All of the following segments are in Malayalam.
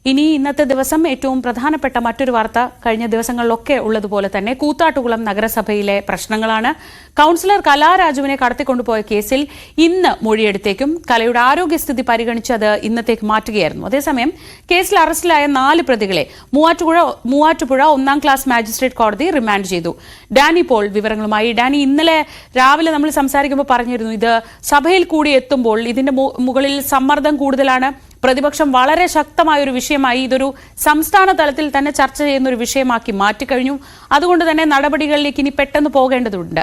ഇനി ഇന്നത്തെ ദിവസം ഏറ്റവും പ്രധാനപ്പെട്ട മറ്റൊരു വാർത്ത കഴിഞ്ഞ ദിവസങ്ങളിലൊക്കെ ഉള്ളതുപോലെ തന്നെ കൂത്താട്ടുകുളം നഗരസഭയിലെ പ്രശ്നങ്ങളാണ്. കൗൺസിലർ കലാരാജുവിനെ കടത്തിക്കൊണ്ടുപോയ കേസിൽ ഇന്ന് മൊഴിയെടുത്തേക്കും. കലയുടെ ആരോഗ്യസ്ഥിതി പരിഗണിച്ച് അത് ഇന്നത്തേക്ക് മാറ്റുകയായിരുന്നു. അതേസമയം കേസിൽ അറസ്റ്റിലായ 4 പ്രതികളെ മൂവാറ്റുപുഴ 1-ാം ക്ലാസ് മാജിസ്ട്രേറ്റ് കോടതി റിമാൻഡ് ചെയ്തു. ഡാനി പോൾ വിവരങ്ങളുമായി. ഡാനി, ഇന്നലെ രാവിലെ നമ്മൾ സംസാരിക്കുമ്പോൾ പറഞ്ഞിരുന്നു, ഇത് സഭയിൽ കൂടി എത്തുമ്പോൾ ഇതിന്റെ മുകളിൽ സമ്മർദ്ദം കൂടുതലാണ്. പ്രതിപക്ഷം വളരെ ശക്തമായ ഒരു വിഷയമായി ഇതൊരു സംസ്ഥാന തലത്തിൽ തന്നെ ചർച്ച ചെയ്യുന്ന ഒരു വിഷയമാക്കി മാറ്റിക്കഴിഞ്ഞു. അതുകൊണ്ട് തന്നെ നടപടികളിലേക്ക് ഇനി പെട്ടെന്ന് പോകേണ്ടതുണ്ട്.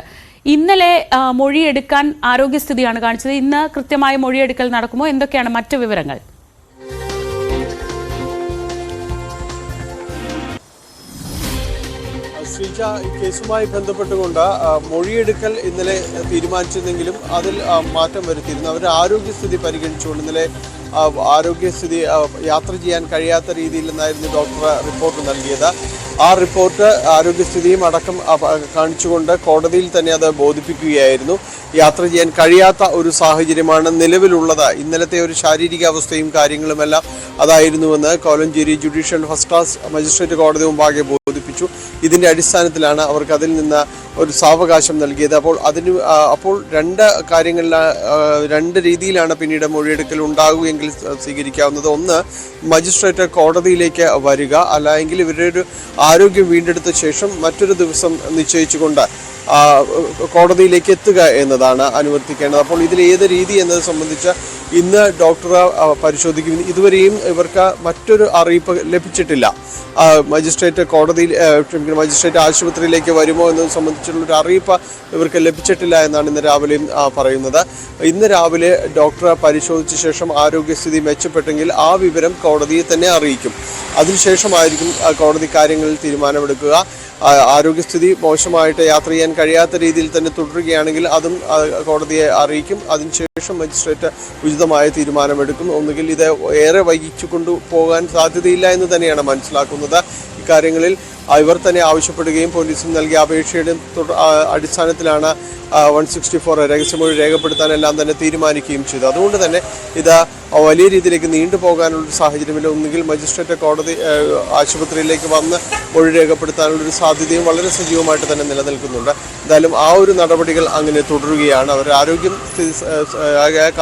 ഇന്നലെ മൊഴിയെടുക്കാൻ ആരോഗ്യസ്ഥിതിയാണ് കാണിച്ചത്. ഇന്ന് കൃത്യമായ മൊഴിയെടുക്കൽ നടക്കുമോ? എന്തൊക്കെയാണ് മറ്റു വിവരങ്ങൾ? ശ്രീജ, ഈ കേസുമായി ബന്ധപ്പെട്ടുകൊണ്ട് മൊഴിയെടുക്കൽ ഇന്നലെ തീരുമാനിച്ചിരുന്നെങ്കിലും അതിൽ മാറ്റം വരുത്തിയിരുന്നു. അവരുടെ ആരോഗ്യസ്ഥിതി പരിഗണിച്ചുകൊണ്ട് ഇന്നലെ ആരോഗ്യസ്ഥിതി യാത്ര ചെയ്യാൻ കഴിയാത്ത രീതിയിൽ നിന്നായിരുന്നു ഡോക്ടർ റിപ്പോർട്ട് നൽകിയത്. ആ റിപ്പോർട്ട് ആരോഗ്യസ്ഥിതിയും അടക്കം കാണിച്ചുകൊണ്ട് കോടതിയിൽ തന്നെ അത് ബോധിപ്പിക്കുകയായിരുന്നു. യാത്ര ചെയ്യാൻ കഴിയാത്ത ഒരു സാഹചര്യമാണ് നിലവിലുള്ളത്. ഇന്നലത്തെ ഒരു ശാരീരിക അവസ്ഥയും കാര്യങ്ങളുമെല്ലാം അതായിരുന്നുവെന്ന് Kolenchery judicial first class magistrate കോടതി മുമ്പാകെ ബോധിപ്പിച്ചു. ഇതിൻ്റെ അടിസ്ഥാനത്തിലാണ് അവർക്ക് അതിൽ നിന്ന് ഒരു സാവകാശം നൽകിയത്. അപ്പോൾ രണ്ട് രീതിയിലാണ് പിന്നീട് മൊഴിയെടുക്കൽ ഉണ്ടാകുമെങ്കിൽ സ്വീകരിക്കാവുന്നത്. ഒന്ന്, മജിസ്ട്രേറ്റ് കോടതിയിലേക്ക് വരിക, അല്ലെങ്കിൽ ഇവരുടെ ഒരു ആരോഗ്യം വീണ്ടെടുത്ത ശേഷം മറ്റൊരു ദിവസം നിശ്ചയിച്ചുകൊണ്ട് കോടതിയിലേക്ക് എത്തുക എന്നതാണ് അനുവർത്തിക്കേണ്ടത്. അപ്പോൾ ഇതിൽ ഏത് രീതി എന്നത് സംബന്ധിച്ച് ഇന്ന് ഡോക്ടർ പരിശോധിക്കും. ഇതുവരെയും ഇവർക്ക് മറ്റൊരു അറിയിപ്പ് ലഭിച്ചിട്ടില്ല. മജിസ്ട്രേറ്റ് ആശുപത്രിയിലേക്ക് വരുമോ എന്നത് സംബന്ധിച്ചുള്ളൊരു അറിയിപ്പ് ഇവർക്ക് ലഭിച്ചിട്ടില്ല എന്നാണ് ഇന്ന് രാവിലെയും പറയുന്നത്. ഇന്ന് രാവിലെ ഡോക്ടർ പരിശോധിച്ച ശേഷം ആരോഗ്യസ്ഥിതി മെച്ചപ്പെട്ടെങ്കിൽ ആ വിവരം കോടതിയെ തന്നെ അറിയിക്കും. അതിനുശേഷമായിരിക്കും കോടതി കാര്യങ്ങളിൽ തീരുമാനമെടുക്കുക. ആരോഗ്യസ്ഥിതി മോശമായിട്ട് യാത്ര ചെയ്യാൻ കഴിയാത്ത രീതിയിൽ തന്നെ തുടരുകയാണെങ്കിൽ അതും കോടതിയെ അറിയിക്കും. അതിനുശേഷം മജിസ്ട്രേറ്റ് ഉചിതമായ തീരുമാനമെടുക്കും. ഒന്നുകിൽ ഇത് ഏറെ വൈകിച്ചു കൊണ്ടുപോകാൻ സാധ്യതയില്ല എന്ന് തന്നെയാണ് മനസ്സിലാക്കുന്നത്. ഇക്കാര്യങ്ങളിൽ ഇവർ തന്നെ ആവശ്യപ്പെടുകയും പോലീസിന് നൽകിയ അപേക്ഷയുടെ അടിസ്ഥാനത്തിലാണ് 164 രഹസ്യമൊഴി രേഖപ്പെടുത്താനെല്ലാം തന്നെ തീരുമാനിക്കുകയും ചെയ്തു. അതുകൊണ്ട് തന്നെ ഇത് വലിയ രീതിയിലേക്ക് നീണ്ടുപോകാനുള്ളൊരു സാഹചര്യമില്ല. ഒന്നുകിൽ മജിസ്ട്രേറ്റ് കോടതി ആശുപത്രിയിലേക്ക് വന്ന് മൊഴി രേഖപ്പെടുത്താനുള്ളൊരു സാധ്യതയും വളരെ സജീവമായിട്ട് തന്നെ നിലനിൽക്കുന്നുണ്ട്. എന്തായാലും ആ ഒരു നടപടികൾ അങ്ങനെ തുടരുകയാണ്. അവരുടെ ആരോഗ്യം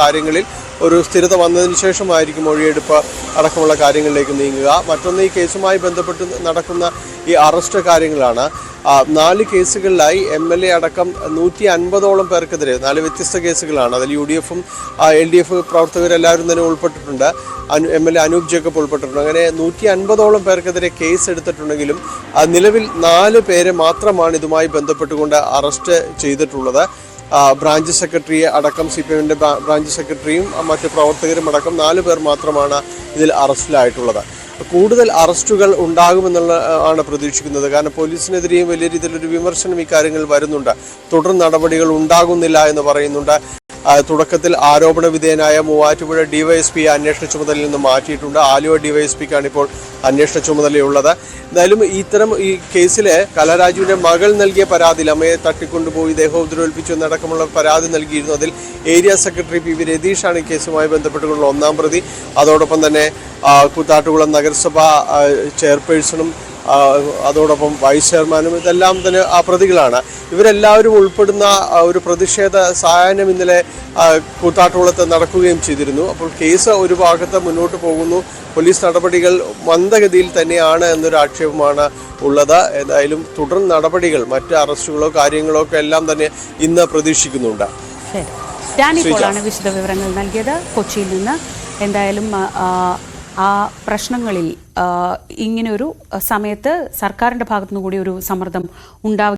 കാര്യങ്ങളിൽ ഒരു സ്ഥിരത വന്നതിന് ശേഷമായിരിക്കും മൊഴിയെടുപ്പ് അടക്കമുള്ള കാര്യങ്ങളിലേക്ക് നീങ്ങുക. മറ്റൊന്ന്, ഈ കേസുമായി ബന്ധപ്പെട്ട് നടക്കുന്ന ഈ അറസ്റ്റ് കാര്യങ്ങളാണ്. 4 കേസുകളിലായി MLA അടക്കം 150ഓളം പേർക്കെതിരെ 4 വ്യത്യസ്ത കേസുകളാണ്. അതിൽ UDF-ഉം LDF പ്രവർത്തകരെല്ലാവരും തന്നെ ഉൾപ്പെട്ടിട്ടുണ്ട്. MLA അനൂപ് ജേക്കബ് ഉൾപ്പെട്ടിട്ടുണ്ട്. അങ്ങനെ 150ഓളം പേർക്കെതിരെ കേസ് എടുത്തിട്ടുണ്ടെങ്കിലും നിലവിൽ 4 പേരെ മാത്രമാണ് ഇതുമായി ബന്ധപ്പെട്ടുകൊണ്ട് അറസ്റ്റ് ചെയ്തിട്ടുള്ളത്. ബ്രാഞ്ച് സെക്രട്ടറിയെ അടക്കം CPM-ന്റെ ബ്രാഞ്ച് സെക്രട്ടറിയും മറ്റ് പ്രവർത്തകരും അടക്കം 4 പേർ മാത്രമാണ് ഇതിൽ അറസ്റ്റിലായിട്ടുള്ളത്. കൂടുതൽ അറസ്റ്റുകൾ ഉണ്ടാകുമെന്നുള്ളതാണ് പ്രതീക്ഷിക്കുന്നത്. കാരണം പോലീസിനെതിരെയും വലിയ രീതിയിലൊരു വിമർശനം ഇക്കാര്യങ്ങളിൽ വരുന്നുണ്ട്. തുടർ നടപടികൾ ഉണ്ടാകുന്നില്ല എന്ന് പറയുന്നുണ്ട്. തുടക്കത്തിൽ ആരോപണ വിധേയനായ മൂവാറ്റുപുഴ DYSP അന്വേഷണ ചുമതലയിൽ നിന്ന് മാറ്റിയിട്ടുണ്ട്. ആലുവ DYSP-ക്കാണ് ഇപ്പോൾ അന്വേഷണ ചുമതലയുള്ളത്. എന്തായാലും ഈ കേസിൽ കലാരാജുവിൻ്റെ മകൾ നൽകിയ പരാതിയിൽ അമ്മയെ തട്ടിക്കൊണ്ടുപോയി ദേഹോപദ്രവിപ്പിച്ചു എന്നടക്കമുള്ള പരാതി നൽകിയിരുന്നു. അതിൽ ഏരിയ സെക്രട്ടറി PV രതീഷാണ് ഈ കേസുമായി ബന്ധപ്പെട്ടുള്ള 1-ാം പ്രതി. അതോടൊപ്പം തന്നെ കൂത്താട്ടുകുളം നഗരസഭ ചെയർപേഴ്സണും അതോടൊപ്പം വൈസ് ചെയർമാനും ഇതെല്ലാം തന്നെ പ്രതികളാണ്. ഇവരെല്ലാവരും ഉൾപ്പെടുന്ന ഒരു പ്രതിഷേധ സായാഹ്നം ഇന്നലെ കൂത്താട്ടുകുളത്ത് നടക്കുകയും ചെയ്തിരുന്നു. അപ്പോൾ കേസ് ഒരു ഭാഗത്ത് മുന്നോട്ട് പോകുന്നു, പോലീസ് നടപടികൾ മന്ദഗതിയിൽ തന്നെയാണ് എന്നൊരു ആക്ഷേപമാണ് ഉള്ളത്. ഏതായാലും തുടർ നടപടികൾ, മറ്റ് അറസ്റ്റുകളോ കാര്യങ്ങളോ ഒക്കെ എല്ലാം തന്നെ ഇന്ന് പ്രതീക്ഷിക്കുന്നുണ്ട്. ഡാനി പോളാണ് വിശദ വിവരങ്ങൾ നൽകിയത് കൊച്ചിയിൽ നിന്ന്. എന്തായാലും ആ പ്രശ്നങ്ങളിൽ ഇങ്ങനെയൊരു സമയത്ത് സർക്കാരിൻ്റെ ഭാഗത്തുനിന്ന് കൂടി ഒരു സമ്മർദ്ദം ഉണ്ടാവുക